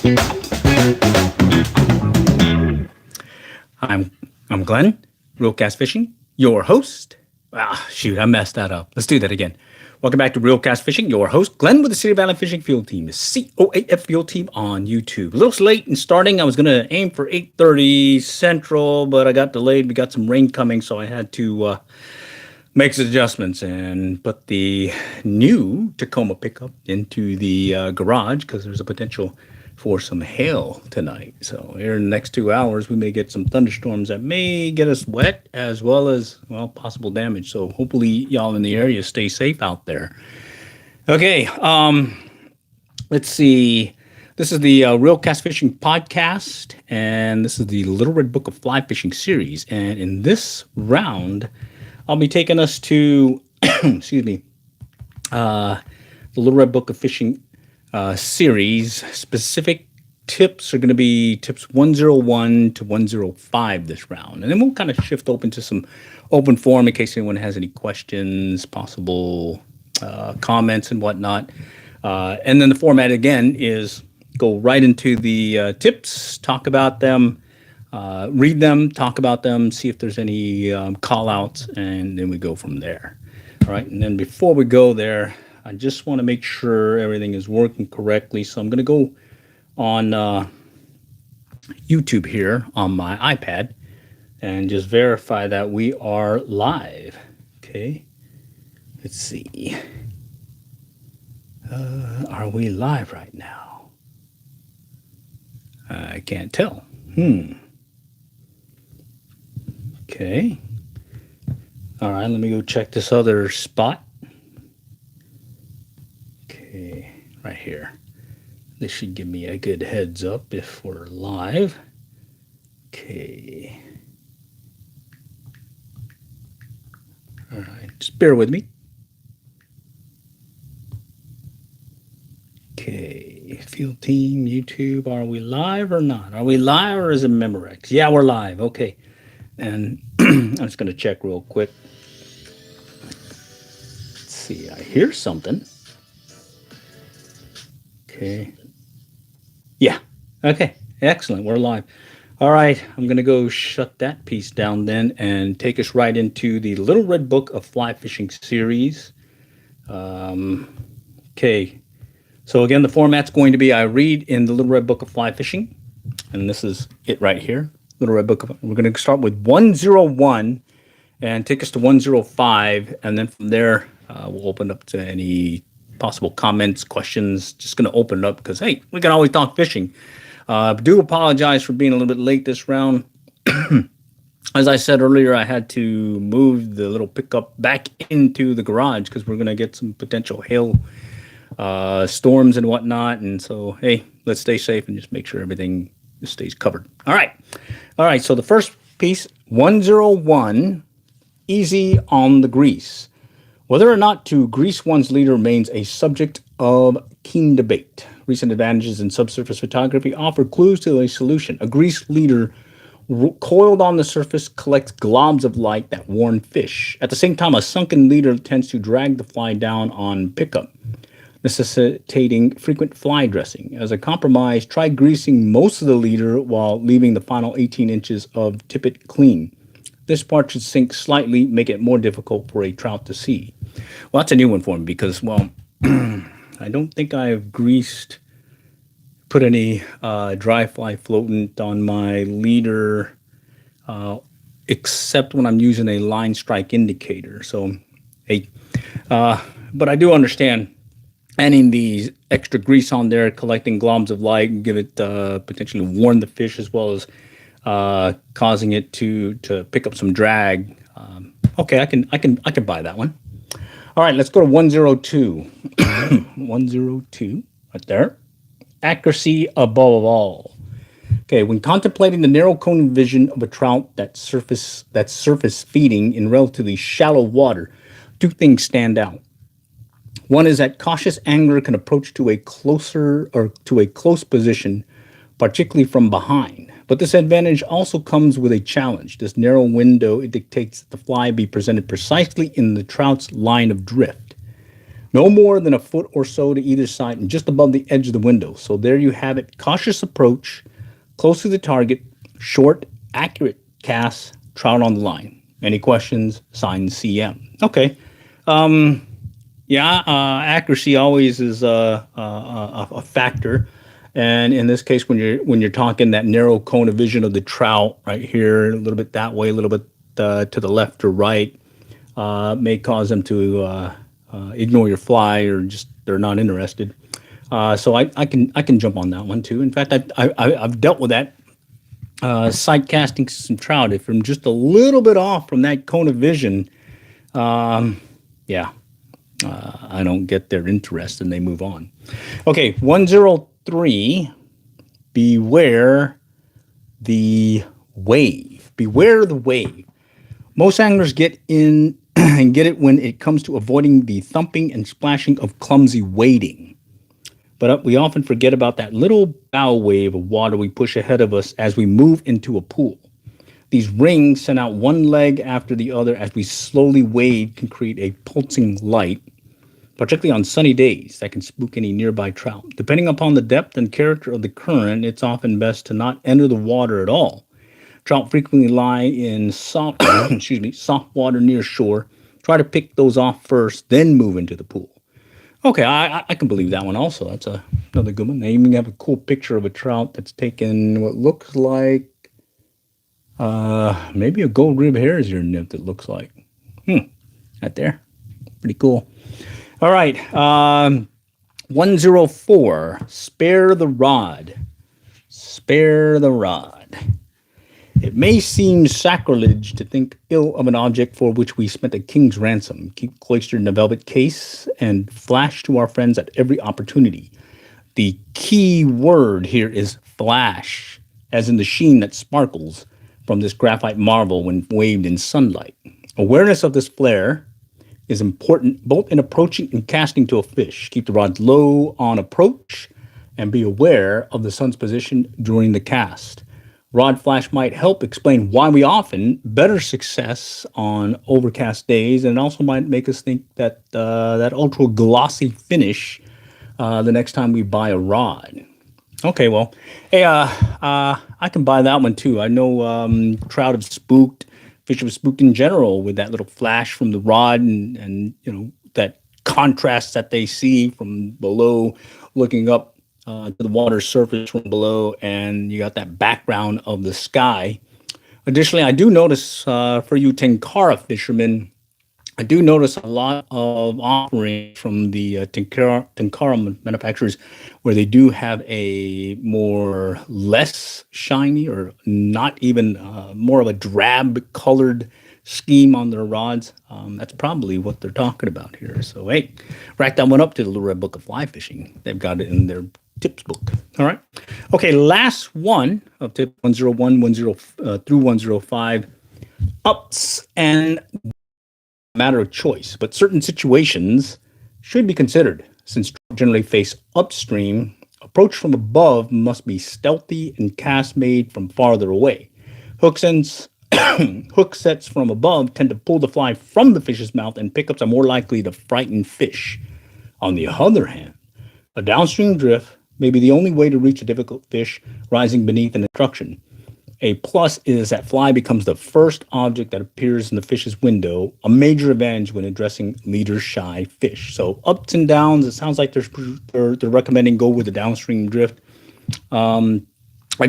I'm I'm Glenn, Real Cast Fishing, your host. Shoot, I messed that up. Let's do that again. Welcome back to Real Cast Fishing, your host, Glenn with the City Valley Fishing Field Team, the COAF Field Team on YouTube. A little late in starting. I was going to aim for 8:30 Central, but I got delayed. We got some rain coming, so I had to make some adjustments and put the new Tacoma pickup into the garage because there's a potential for some hail tonight. So here in the next 2 hours, we may get some thunderstorms that may get us wet as well as, well, possible damage. So hopefully y'all in the area stay safe out there. Okay, let's see. This is the Real Cast Fishing podcast, and this is the Little Red Book of Fly Fishing series. And in this round, I'll be taking us to, excuse me, the Little Red Book of Fishing series. Specific tips are going to be tips 101 to 105 this round. And then we'll kind of shift open to some open forum in case anyone has any questions, possible comments and whatnot. And then the format again is go right into the tips, talk about them, read them, talk about them, see if there's any call outs, and then we go from there. All right. And then before we go there, I just want to make sure everything is working correctly. So I'm going to go on YouTube here on my iPad and just verify that we are live. Okay. Let's see. Are we live right now? I can't tell. Okay. All right, let me go check this other spot. Okay, right here. This should give me a good heads up if we're live. Okay. All right, just bear with me. Okay, Field Team, YouTube, are we live or not? Are we live or is it Memorex? Yeah, we're live. Okay. And I'm just going to check real quick. Let's see, I hear something. Okay. Yeah. Okay. Excellent. We're live. All right. I'm going to go shut that piece down then and take us right into the Little Red Book of Fly Fishing series. Okay. So again, the format's going to be I read in the Little Red Book of Fly Fishing. And this is it right here. Little Red Book. We're going to start with 101 and take us to 105. And then from there, we'll open up to any possible comments, questions. Just going to open it up because, hey, we can always talk fishing. Do apologize for being a little bit late this round. As I said earlier, I had to move the little pickup back into the garage because we're going to get some potential hail storms and whatnot. And so, hey, let's stay safe and just make sure everything stays covered. All right. So the first piece, 101, easy on the grease. Whether or not to grease one's leader remains a subject of keen debate. Recent advances in subsurface photography offer clues to a solution. A grease leader coiled on the surface collects globs of light that warn fish. At the same time, a sunken leader tends to drag the fly down on pickup, necessitating frequent fly dressing. As a compromise, try greasing most of the leader while leaving the final 18 inches of tippet clean. This part should sink slightly, make it more difficult for a trout to see. Well, that's a new one for me because, well, I don't think I've put any dry fly floatant on my leader except when I'm using a line strike indicator. So, hey, but I do understand adding the extra grease on there, collecting globs of light, and give it potentially warn the fish as well as causing it to pick up some drag. Okay, I can buy that one. All right, let's go to 102. 102, right there. Accuracy above all. Okay, when contemplating the narrow cone vision of a trout that's surface feeding in relatively shallow water, two things stand out. One is that cautious angler can approach to a close position, particularly from behind. But this advantage also comes with a challenge. This narrow window, it dictates that the fly be presented precisely in the trout's line of drift. No more than a foot or so to either side and just above the edge of the window. So there you have it. Cautious approach, close to the target, short, accurate cast, trout on the line. Any questions? Sign CM. Okay. Yeah, accuracy always is a factor, and in this case, when you're talking that narrow cone of vision of the trout right here, a little bit that way, a little bit to the left or right, may cause them to ignore your fly or just they're not interested. So I can jump on that one too. In fact, I've dealt with that sight casting some trout. If I'm just a little bit off from that cone of vision, yeah, I don't get their interest and they move on. Okay, 103. Beware the wave. Beware the wave. Most anglers get in and get it when it comes to avoiding the thumping and splashing of clumsy wading. But we often forget about that little bow wave of water we push ahead of us as we move into a pool. These rings send out one leg after the other as we slowly wade can create a pulsing light, particularly on sunny days that can spook any nearby trout. Depending upon the depth and character of the current, it's often best to not enter the water at all. Trout frequently lie in soft, soft water near shore. Try to pick those off first, then move into the pool. Okay, I can believe that one also. That's another good one. They even have a cool picture of a trout that's taken what looks like maybe a gold rib hare's ear nymph, it looks like. Right there. Pretty cool. All right. 104. Spare the rod. Spare the rod. It may seem sacrilege to think ill of an object for which we spent a king's ransom, keep cloistered in a velvet case, and flash to our friends at every opportunity. The key word here is flash, as in the sheen that sparkles from this graphite marble when waved in sunlight. Awareness of this flare is important both in approaching and casting to a fish. Keep the rod low on approach and be aware of the sun's position during the cast. Rod flash might help explain why we often better success on overcast days, and it also might make us think that that ultra glossy finish the next time we buy a rod. Okay, well, hey, I can buy that one too. I know trout have spooked, fish have spooked in general with that little flash from the rod, and you know that contrast that they see from below, looking up to the water surface from below, and you got that background of the sky. Additionally, I do notice for you Tenkara fishermen, I do notice a lot of offerings from the Tenkara manufacturers where they do have a more less shiny or not even more of a drab colored scheme on their rods. That's probably what they're talking about here. So, hey, rack that one up to the Little Red Book of Fly Fishing. They've got it in their tips book. All right. Okay, last one of tip 101, 10 through 105. Ups and matter of choice, but certain situations should be considered. Since trout generally face upstream, approach from above must be stealthy and cast made from farther away. Hook sets from above tend to pull the fly from the fish's mouth, and pickups are more likely to frighten fish. On the other hand, a downstream drift may be the only way to reach a difficult fish rising beneath an obstruction. A plus is that fly becomes the first object that appears in the fish's window, a major advantage when addressing leader-shy fish. So ups and downs, it sounds like they're recommending go with the downstream drift. I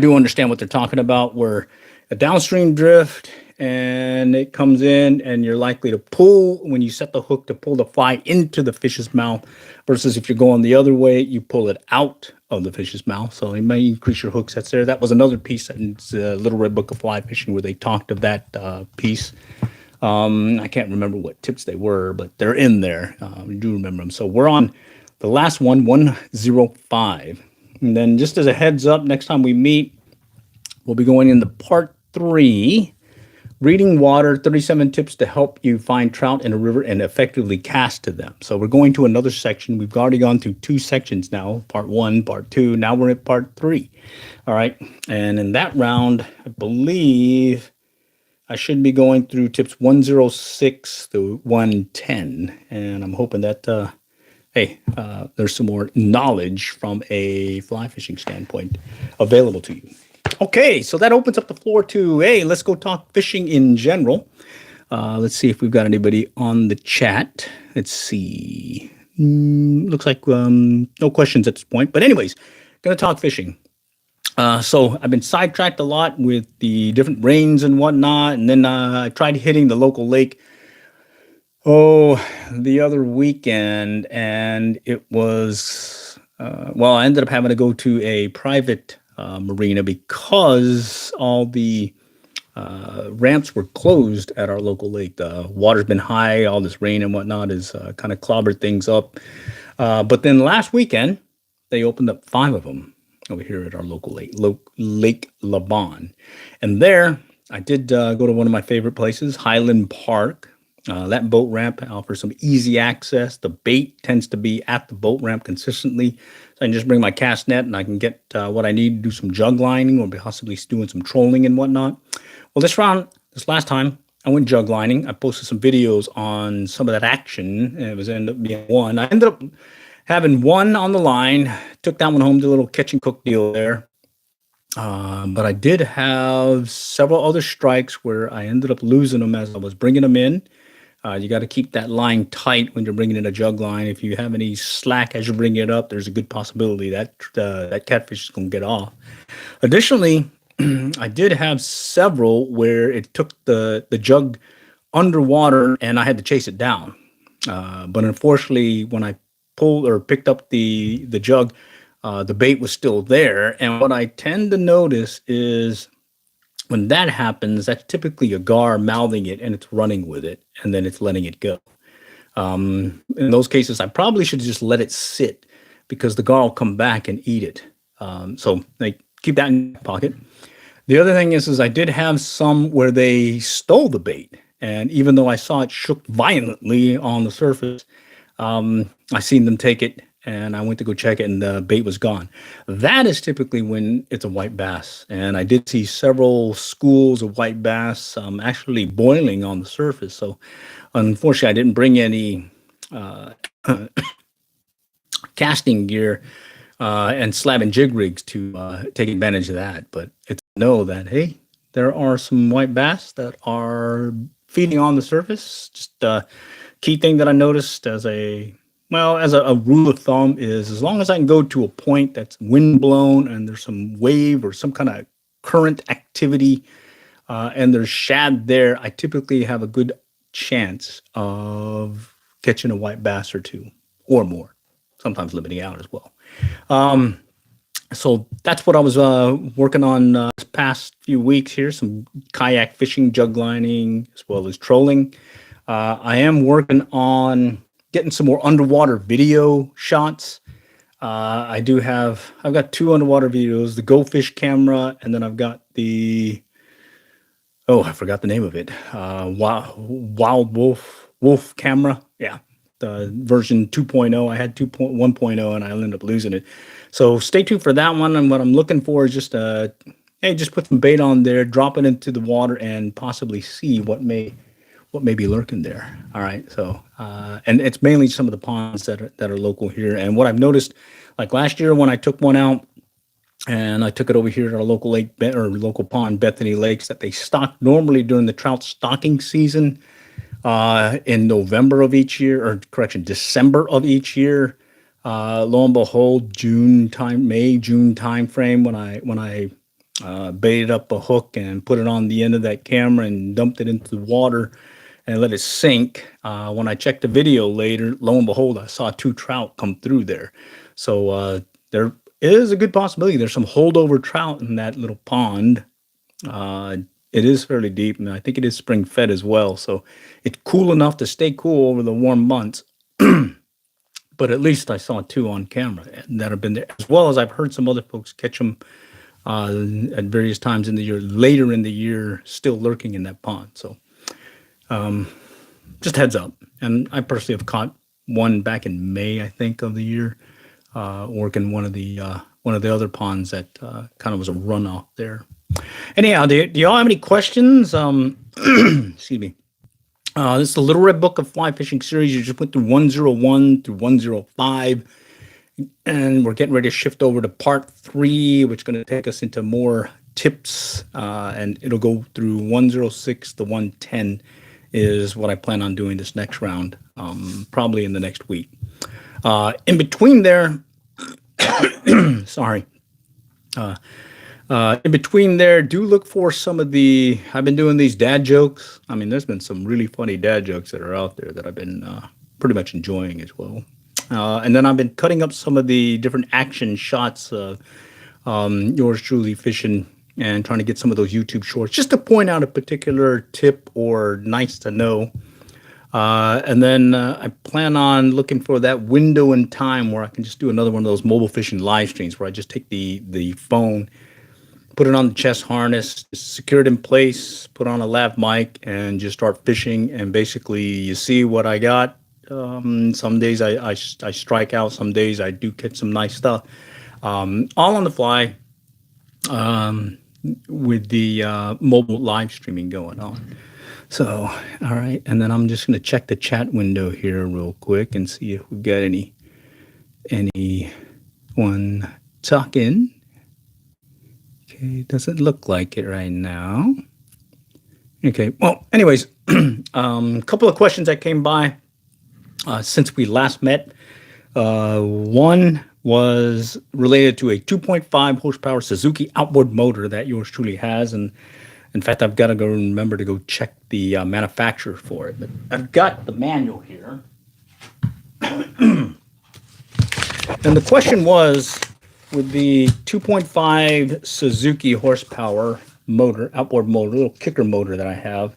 do understand what they're talking about, where a downstream drift and it comes in and you're likely to pull when you set the hook to pull the fly into the fish's mouth, versus if you're going the other way, you pull it out of the fish's mouth. So it may increase your hook sets there. That was another piece in the Little Red Book of Fly Fishing where they talked of that piece. I can't remember what tips they were, but they're in there. We do remember them. So we're on the last one, 105. And then just as a heads up, next time we meet, we'll be going into part 3. Reading water, 37 tips to help you find trout in a river and effectively cast to them. So we're going to another section. We've already gone through 2 sections now, part 1, part 2. Now we're at part 3. All right. And in that round, I believe I should be going through tips 106 to 110. And I'm hoping that hey, there's some more knowledge from a fly fishing standpoint available to you. Okay, so that opens up the floor to, hey, let's go talk fishing in general. Let's see if we've got anybody on the chat. Let's see. Looks like no questions at this point. But anyways, going to talk fishing. So I've been sidetracked a lot with the different rains and whatnot. And then I tried hitting the local lake the other weekend. And it was, well, I ended up having to go to a private marina because all the ramps were closed at our local lake. The water's been high, all this rain and whatnot has kind of clobbered things up. But then last weekend, they opened up 5 of them over here at our local lake, Lake Laban. And there, I did go to one of my favorite places, Highland Park. That boat ramp offers some easy access. The bait tends to be at the boat ramp consistently. So I can just bring my cast net and I can get what I need to do some jug lining or possibly doing some trolling and whatnot. Well, this last time, I went jug lining. I posted some videos on some of that action. And it ended up being one. I ended up having one on the line. Took that one home, did a little catch and cook deal there. But I did have several other strikes where I ended up losing them as I was bringing them in. You got to keep that line tight when you're bringing in a jug line. If you have any slack as you're bringing it up, there's a good possibility that that catfish is going to get off. Additionally, I did have several where it took the jug underwater and I had to chase it down. But unfortunately, when I pulled or picked up the jug, the bait was still there. And what I tend to notice is when that happens, that's typically a gar mouthing it and it's running with it and then it's letting it go. In those cases, I probably should just let it sit because the gar will come back and eat it. So like, keep that in your pocket. The other thing is I did have some where they stole the bait. And even though I saw it shook violently on the surface, I seen them take it and I went to go check it and the bait was gone. That is typically when it's a white bass. And I did see several schools of white bass actually boiling on the surface. So unfortunately, I didn't bring any casting gear and slab and jig rigs to take advantage of that. But it's know that, hey, there are some white bass that are feeding on the surface. Just key thing that I noticed as a rule of thumb is as long as I can go to a point that's wind blown and there's some wave or some kind of current activity and there's shad there, I typically have a good chance of catching a white bass or two or more, sometimes limiting out as well. So that's what I was working on this past few weeks here, some kayak fishing, jug lining, as well as trolling. I am working on getting some more underwater video shots. I've got 2 underwater videos, the Go Fish camera, and then I've got I forgot the name of it. Wild Wolf camera. Yeah. The version 2.0. I had 2.1.0 and I ended up losing it. So stay tuned for that one. And what I'm looking for is just just put some bait on there, drop it into the water and possibly see what may be lurking there. All right. So, and it's mainly some of the ponds that are local here. And what I've noticed, like last year when I took one out and I took it over here to our local lake or local pond, Bethany Lakes, that they stock normally during the trout stocking season in November of each year, or correction, December of each year. Lo and behold, May, June time frame when I baited up a hook and put it on the end of that camera and dumped it into the water and let it sink. When I checked the video later, lo and behold, I saw 2 trout come through there. So there is a good possibility there's some holdover trout in that little pond. It is fairly deep, and I think it is spring fed as well. So it's cool enough to stay cool over the warm months. But at least I saw 2 on camera that have been there, as well as I've heard some other folks catch them at various times in the year, later in the year, still lurking in that pond. So just heads up. And I personally have caught one back in May, I think, of the year, working one of the other ponds that kind of was a runoff there. Anyhow, do y'all have any questions? Excuse me. This is the Little Red Book of Fly Fishing series. You just went through 101 through 105, and we're getting ready to shift over to part 3, which is going to take us into more tips, and it'll go through 106 to 110 is what I plan on doing this next round, probably in the next week. In between there, sorry. In between there, do look for some of I've been doing these dad jokes. I mean, there's been some really funny dad jokes that are out there that I've been pretty much enjoying as well. And then I've been cutting up some of the different action shots of yours truly fishing and trying to get some of those YouTube shorts just to point out a particular tip or nice to know. And then I plan on looking for that window in time where I can just do another one of those mobile fishing live streams where I just take the phone, put it on the chest harness, secure it in place, put on a lav mic, and just start fishing. And basically, you see what I got. Some days I strike out. Some days I do catch some nice stuff. All on the fly, with the mobile live streaming going on. So, all right. And then I'm just going to check the chat window here real quick and see if we've got anyone talking. Okay, doesn't look like it right now. Okay, well, anyways, couple of questions that came by since we last met. One was related to a 2.5 horsepower Suzuki outboard motor that yours truly has. And in fact, I've got to go remember to go check the manufacturer for it. But I've got the manual here. And the question was, with the 2.5 Suzuki horsepower motor, outboard motor, little kicker motor that I have,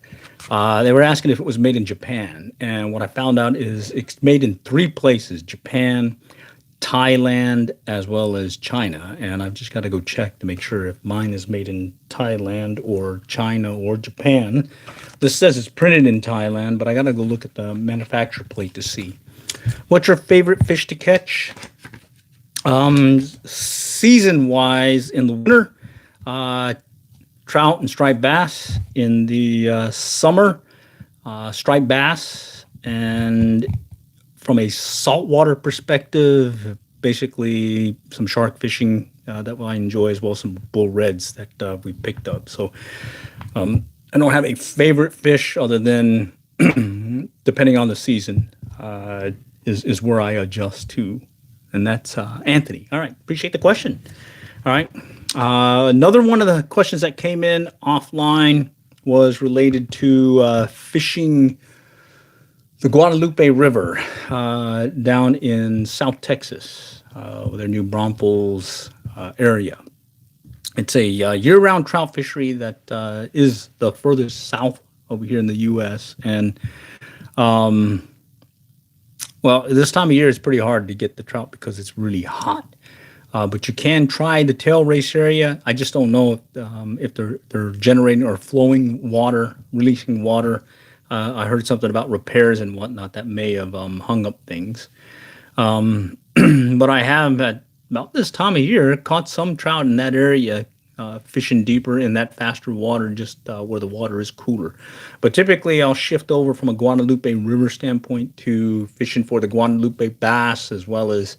they were asking if it was made in Japan. And what I found out is it's made in 3 places: Japan, Thailand, as well as China. And I've just got to go check to make sure if mine is made in Thailand or China or Japan. This says it's printed in Thailand, but I got to go look at the manufacturer plate to see. What's your favorite fish to catch? Season-wise, in the winter, trout and striped bass. In the summer, striped bass. And from a saltwater perspective, basically some shark fishing that I enjoy, as well as some bull reds that we picked up. So I don't have a favorite fish other than, depending on the season, is where I adjust to. And that's Anthony. All right. Appreciate the question. All right. Another one of the questions that came in offline was related to fishing the Guadalupe River down in South Texas, with their New Braunfels area. It's a year-round trout fishery that is the furthest south over here in the U.S. And well, this time of year it's pretty hard to get the trout because it's really hot. But you can try the tail race area. I just don't know if they're generating or flowing water, releasing water. I heard something about repairs and whatnot that may have hung up things. But I have, at about this time of year, caught some trout in that area, fishing deeper in that faster water, just where the water is cooler. But typically I'll shift over from a Guadalupe River standpoint to fishing for the Guadalupe bass, as well as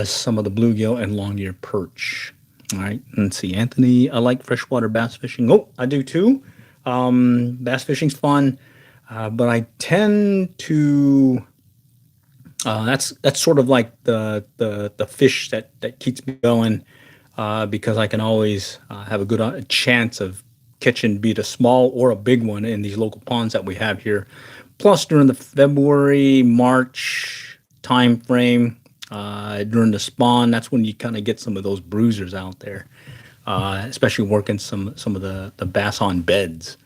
some of the bluegill and long-ear perch. All right, let's see. Anthony, I like freshwater bass fishing. Oh, I do too. Bass fishing's fun, but I tend to. That's sort of like the fish that keeps me going, because I can always have a good chance of catching, be it a small or a big one, in these local ponds that we have here. Plus, during the February, March time frame, during the spawn, that's when you kind of get some of those bruisers out there, especially working some of the bass on beds.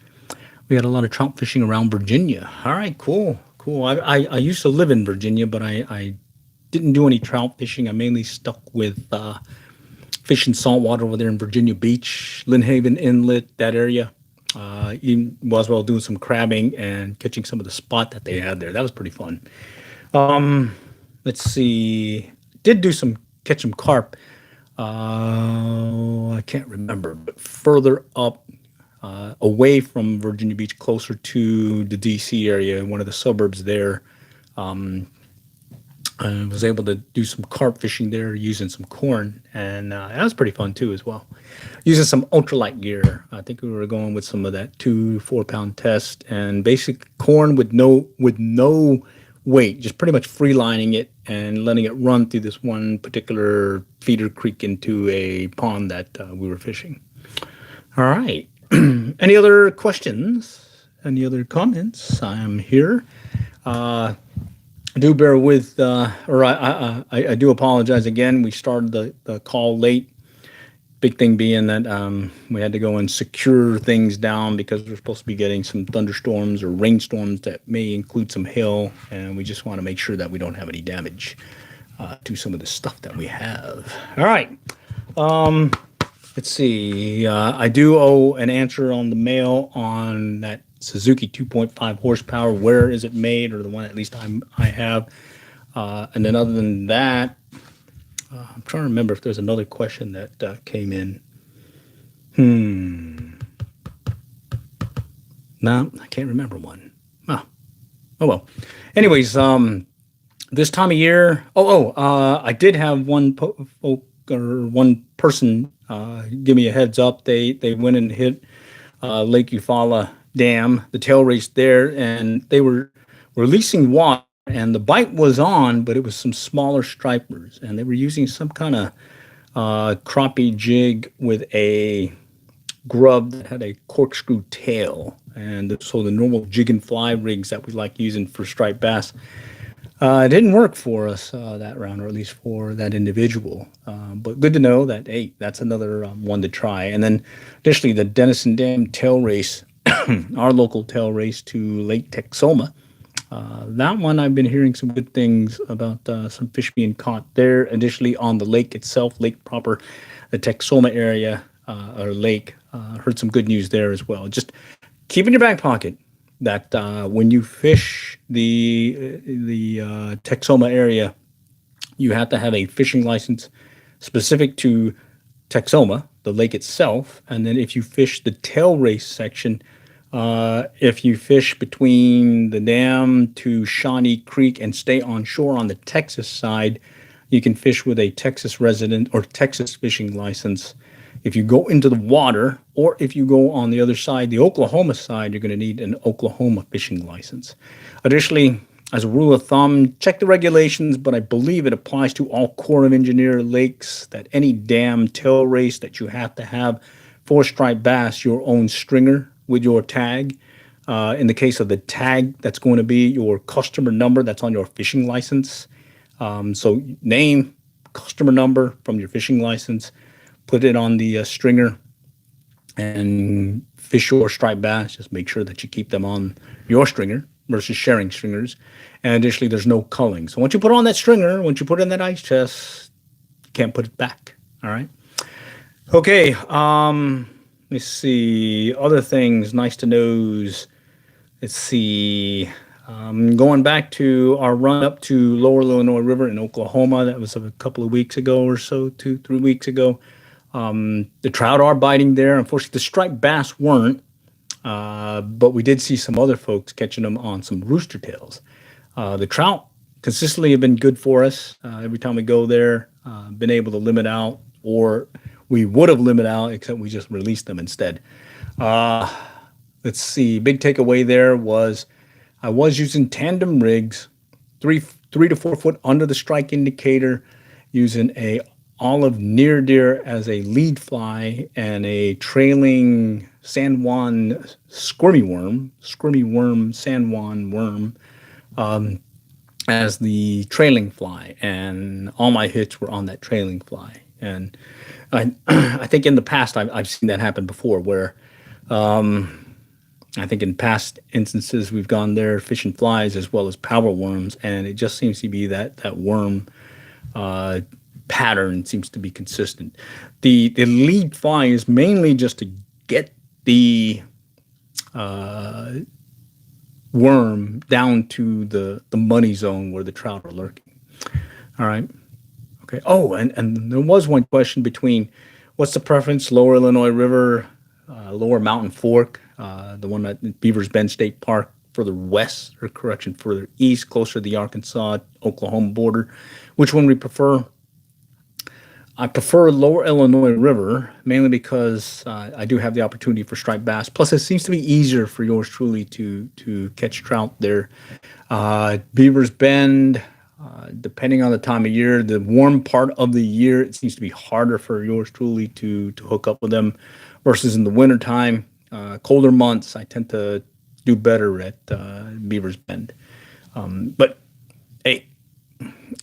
We got a lot of trout fishing around Virginia. All right, cool. I used to live in Virginia, but I didn't do any trout fishing. I mainly stuck with fishing saltwater over there in Virginia Beach, Lynn Haven Inlet, that area. Even as well doing some crabbing and catching some of the spot that they had there. That was pretty fun. Let's see. Did do catch some carp. I can't remember, but further up away from Virginia Beach, closer to the DC area, one of the suburbs there. I was able to do some carp fishing there using some corn, and that was pretty fun too as well. Using some ultralight gear, I think we were going with some of that 2 4 pound test and basic corn with no weight, just pretty much free lining it and letting it run through this one particular feeder creek into a pond that we were fishing. All right. Any other questions? Any other comments? I am here. Do bear with, or I do apologize again. We started the call late. Big thing being that we had to go and secure things down because we're supposed to be getting some thunderstorms or rainstorms that may include some hail, and we just want to make sure that we don't have any damage to some of the stuff that we have. All right. Let's see. I do owe an answer on the mail on that Suzuki 2.5 horsepower. Where is it made, or the one at least I have? And then other than that, I'm trying to remember if there's another question that came in. No, I can't remember one. Oh well. Anyways, this time of year. I did have one one person give me a heads up. They went and hit Lake Eufaula Dam, the tail race there, and they were releasing water. And the bite was on, but it was some smaller stripers, and they were using some kind of crappie jig with a grub that had a corkscrew tail. And so the normal jig and fly rigs that we like using for striped bass didn't work for us that round, or at least for that individual. But good to know that, hey, that's another one to try. And then additionally, the Denison Dam tail race, our local tail race to Lake Texoma. That one, I've been hearing some good things about some fish being caught there. Additionally, on the lake itself, lake proper, the Texoma area or lake, heard some good news there as well. Just keep in your back pocket that when you fish the Texoma area, you have to have a fishing license specific to Texoma, the lake itself. And then if you fish the tail race section, if you fish between the dam to Shawnee Creek and stay on shore on the Texas side, you can fish with a Texas resident or Texas fishing license. If you go into the water, or if you go on the other side, the Oklahoma side, you're going to need an Oklahoma fishing license. Additionally, as a rule of thumb, check the regulations, but I believe it applies to all Corps of Engineer lakes, that any dam tail race that you have to have for striped bass, your own stringer with your tag. In the case of the tag, that's going to be your customer number that's on your fishing license. So name, customer number from your fishing license, put it on the stringer, and fish your striped bass. Just make sure that you keep them on your stringer versus sharing stringers. And additionally, there's no culling. So once you put on that stringer, once you put it in that ice chest, you can't put it back. All right. Okay. Let's see. Other things, nice to knows. Let's see. Going back to our run up to Lower Illinois River in Oklahoma, that was a couple of weeks ago or so, 2-3 weeks ago. The trout are biting there. Unfortunately, the striped bass weren't, but we did see some other folks catching them on some rooster tails. The trout consistently have been good for us. Every time we go there, been able to limit out, or we would have limited out, except we just released them instead. Let's see. Big takeaway there was I was using tandem rigs, 3 to 4 foot under the strike indicator, using a olive near deer as a lead fly and a trailing San Juan squirmy worm, San Juan worm, as the trailing fly. And all my hits were on that trailing fly. And I think in the past I've seen that happen before, where I think in past instances we've gone there fishing flies as well as power worms, and it just seems to be that worm pattern seems to be consistent. The lead fly is mainly just to get the worm down to the money zone where the trout are lurking. All right. Okay. Oh, and there was one question between what's the preference, Lower Illinois River Lower Mountain Fork, the one at Beavers Bend State Park, further west, or correction, further east, closer to the Arkansas-Oklahoma border. Which one we prefer? I prefer Lower Illinois River, mainly because I do have the opportunity for striped bass. Plus, it seems to be easier for yours truly to catch trout there. Beavers Bend, depending on the time of year, the warm part of the year, it seems to be harder for yours truly to hook up with them versus in the wintertime. Colder months, I tend to do better at Beavers Bend. But hey,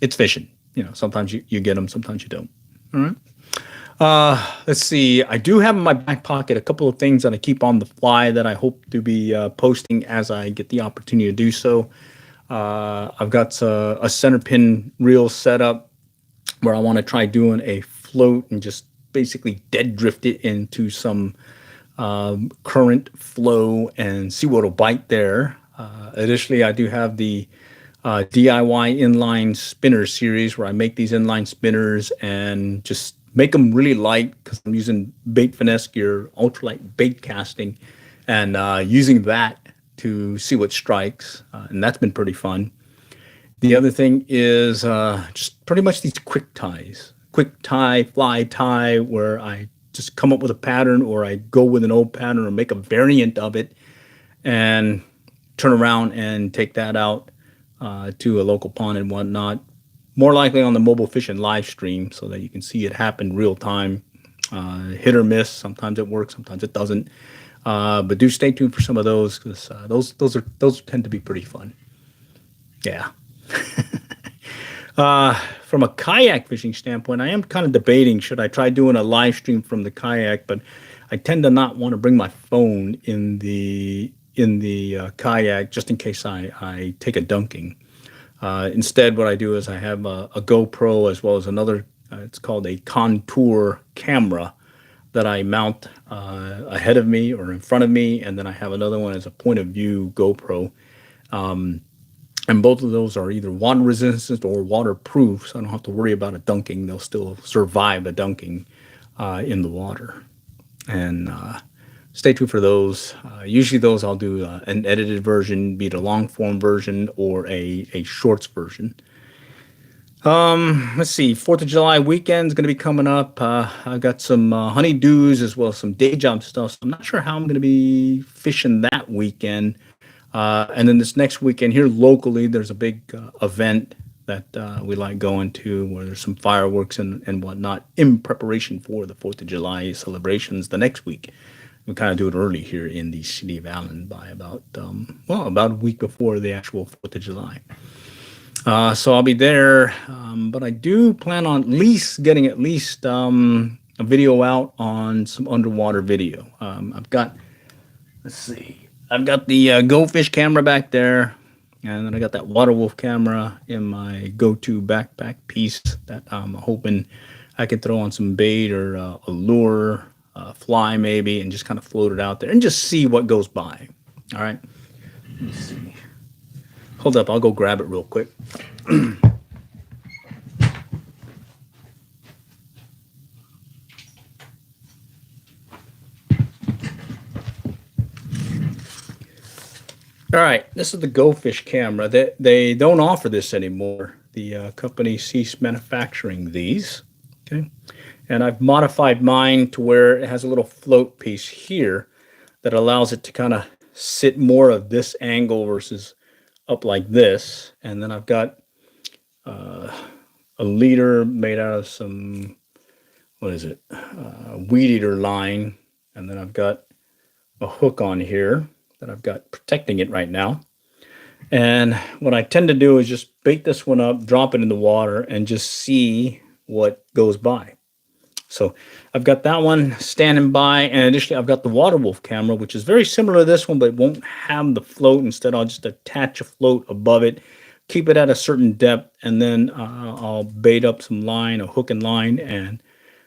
it's fishing. You know, sometimes you get them, sometimes you don't. All right. Let's see. I do have in my back pocket a couple of things that I keep on the fly that I hope to be posting as I get the opportunity to do so. I've got a center pin reel set up where I want to try doing a float and just basically dead drift it into some current flow and see what'll bite there. Additionally, I do have the DIY inline spinner series where I make these inline spinners and just make them really light because I'm using bait finesse gear, ultralight bait casting, and using that to see what strikes. And that's been pretty fun. The other thing is just pretty much these quick tie, fly tie, where I just come up with a pattern or I go with an old pattern or make a variant of it and turn around and take that out to a local pond and whatnot, more likely on the mobile fishing live stream so that you can see it happen real time, hit or miss. Sometimes it works, sometimes it doesn't. But do stay tuned for some of those because those tend to be pretty fun. Yeah. From a kayak fishing standpoint, I am kind of debating should I try doing a live stream from the kayak, but I tend to not want to bring my phone in the kayak just in case I take a dunking. Instead, what I do is I have a GoPro as well as another, it's called a contour camera that I mount ahead of me or in front of me, and then I have another one as a point of view GoPro. And both of those are either water resistant or waterproof, so I don't have to worry about a dunking. They'll still survive a dunking in the water. And stay tuned for those. Usually those I'll do an edited version, be it a long form version or a shorts version. Let's see, 4th of July weekend is going to be coming up. I've got some honeydews as well as some day job stuff. So I'm not sure how I'm going to be fishing that weekend. And then this next weekend here locally, there's a big event that we like going to where there's some fireworks and whatnot in preparation for the 4th of July celebrations the next week. We kind of do it early here in the city of Allen by about a week before the actual 4th of July. So I'll be there, but I do plan on getting at least a video out on some underwater video. I've got the Go Fish camera back there, and then I got that Water Wolf camera in my go-to backpack piece that I'm hoping I can throw on some bait or a lure, fly maybe, and just kind of float it out there and just see what goes by. All right. Let me see. Hold up, I'll go grab it real quick. All right, this is the Go Fish camera. They don't offer this anymore. The company ceased manufacturing these. Okay, and I've modified mine to where it has a little float piece here that allows it to kind of sit more of this angle versus up like this. And then I've got a leader made out of some, weed eater line. And then I've got a hook on here that I've got protecting it right now. And what I tend to do is just bait this one up, drop it in the water, and just see what goes by. So I've got that one standing by, and additionally I've got the Water Wolf camera, which is very similar to this one, but it won't have the float. Instead, I'll just attach a float above it, keep it at a certain depth, and then I'll bait up some line, a hook and line, and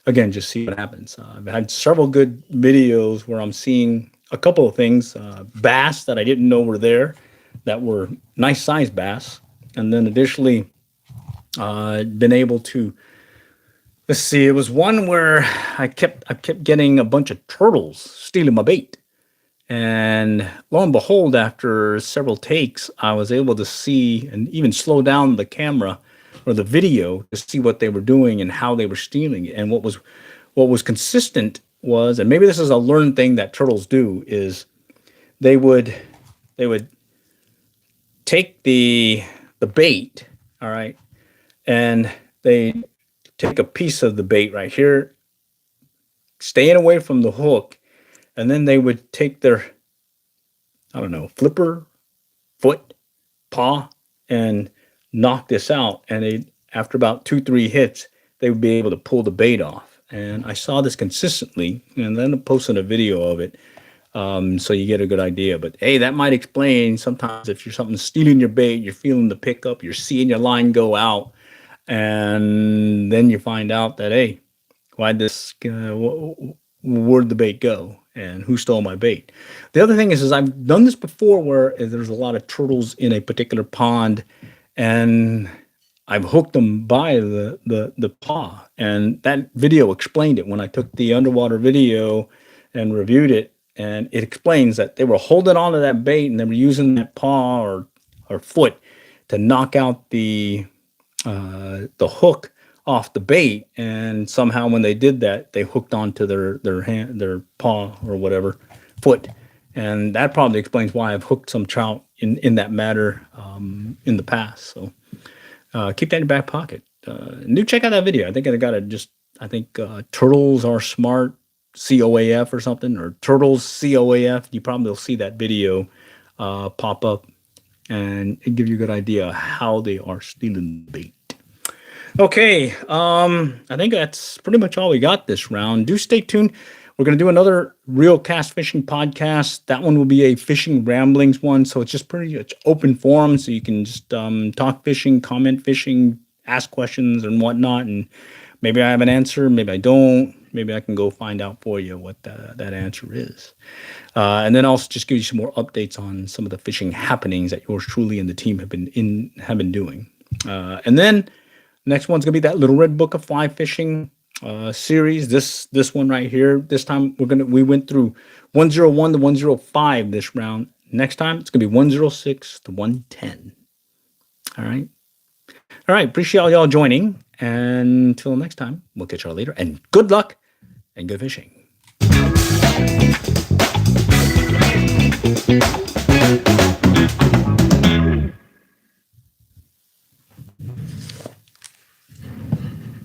again, just see what happens. I've had several good videos where I'm seeing a couple of things, bass that I didn't know were there, that were nice sized bass, and then additionally been able to Let's see. It was one where I kept getting a bunch of turtles stealing my bait. And lo and behold, after several takes, I was able to see and even slow down the camera or the video to see what they were doing and how they were stealing it. And what was consistent was, and maybe this is a learned thing that turtles do, is they would they would take the bait, all right, and they take a piece of the bait right here, staying away from the hook, and then they would take their, I don't know, flipper, foot, paw, and knock this out. And they, after about 2, 3 hits, they would be able to pull the bait off. And I saw this consistently, and then I posted a video of it, so you get a good idea. But hey, that might explain sometimes if you're something stealing your bait, you're feeling the pickup, you're seeing your line go out, and then you find out that, hey, why'd this, where'd the bait go? And who stole my bait? The other thing is I've done this before where there's a lot of turtles in a particular pond, and I've hooked them by the paw. And that video explained it when I took the underwater video and reviewed it. And it explains that they were holding on to that bait and they were using that paw or foot to knock out the hook off the bait, and somehow when they did that, they hooked onto their hand, their paw or whatever, foot, and that probably explains why I've hooked some trout in that matter in the past. So keep that in your back pocket. Do check out that video. I think I got it. I think turtles are smart, COAF or something, or turtles COAF. You probably will see that video pop up, and it gives you a good idea how they are stealing the bait. Okay, I think that's pretty much all we got this round. Do stay tuned. We're going to do another Real Cast Fishing podcast. That one will be a fishing ramblings one, so it's just pretty much open forum, so you can just talk fishing, comment fishing, ask questions and whatnot, and maybe I have an answer, maybe I don't. Maybe I can go find out for you what that answer is. And then also just give you some more updates on some of the fishing happenings that yours truly and the team have been doing. And then next one's gonna be that Little Red Book of Fly Fishing series. This one right here. This time we went through 101 to 105 this round. Next time it's gonna be 106 to 110. All right. All right. Appreciate all y'all joining. And until next time, we'll catch y'all later. And good luck and good fishing.